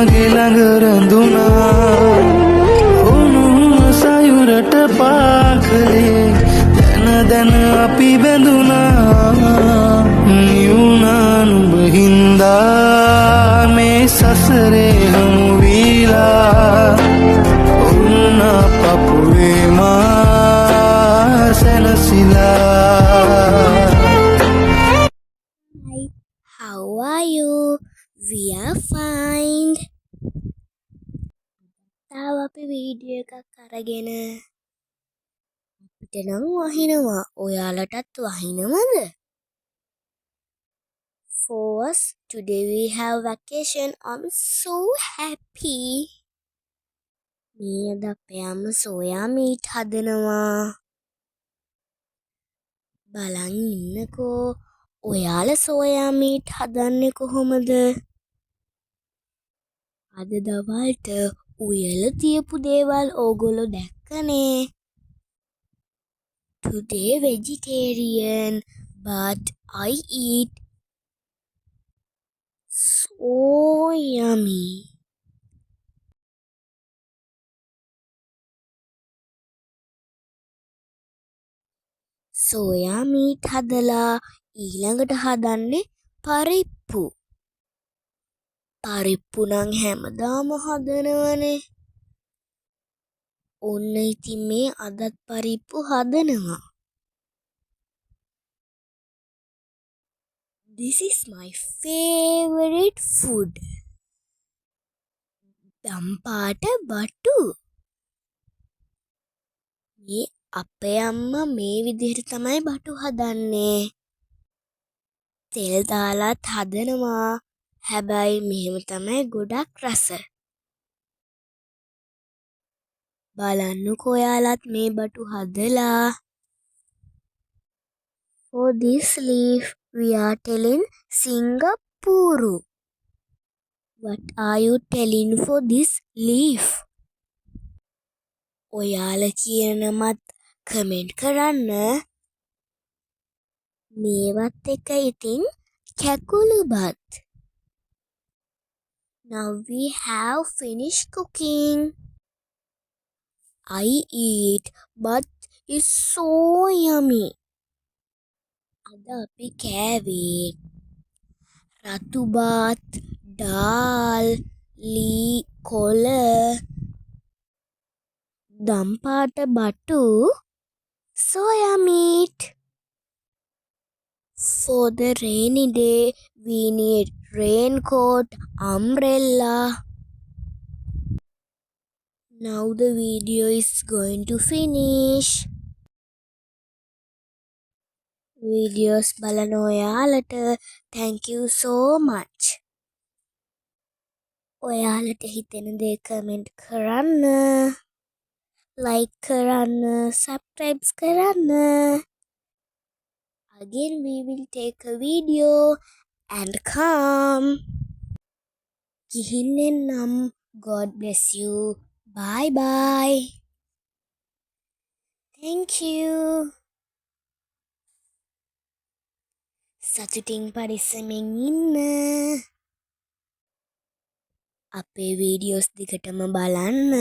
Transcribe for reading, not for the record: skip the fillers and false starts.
මගේ ළඟ රැඳුනා උණුම සයුරට පාකලේ දැන දැන අපි බැඳුනා නිවුණා නුඹ හින්දා මේ සසරේ හමු වීලා ඔන්න පපුවේ මා සැනසීලා. How are you? We are fine. තාම අපි වීඩියෝ එකක් අරගෙන අපිට නම් වහිනවා. ඔයාලටත් වහිනවද? For us, today we have vacation. I'm so happy. මේ අද අපේ අම්ම සෝයා මීට් හදනවා. බලන් ඉන්නකෝ. ඔයාලා සෝයා මීට් හදන්නේ කොහොමද? අද දවල්ට උයලා තියපු දේවල් ඕගොල්ලෝ දැක්කනේ. Today vegetarian, but I eat so yummy. Soya meet හදලා ඊළඟට හදන්නේ පරිප්පු. පරිප්පු නම් හැමදාම හදනවනේ. ඔන්න ඉතින් මේ අදත් පරිප්පු හදනවා. This is my favorite food. දම්පාට බටු. මේ අපේ අම්මා මේ විදිහට තමයි බටු හදන්නේ. තෙල් දාලාත් හදනවා. හැබැයි මෙහෙම තමයි ගොඩක් රස. බලන්නකෝ ඔයාලත් මේ බටු හදලා. For this leaf we are telling Singapore. What are you telling for this leaf? ඔයාලා කියන නමත් කමෙන්ට් කරන්න. මේවත් එක ඉතින් කැකුළු බත්. Now we have finished cooking. I eat but it's so yummy. අද අපි කෑවේ රතු බත්, ඩාල්, ලී කොළ, දම්පාට බටු, soya meat. For the rainy day, we need raincoat, umbrella. Now the video is going to finish. Videos බලන ඔයාලට thank you so much. ඔයාලට හිතෙන දේ කමෙන්ට් කරන්න, like කරන්න, subscribe කරන්න. Again we will take a video and come. ගිහින් එන්නම්. God bless you. Bye bye. Thank you. සතුටින් පරිස්සමෙන් ඉන්න. අපේ වීඩියෝස් දිගටම බලන්න.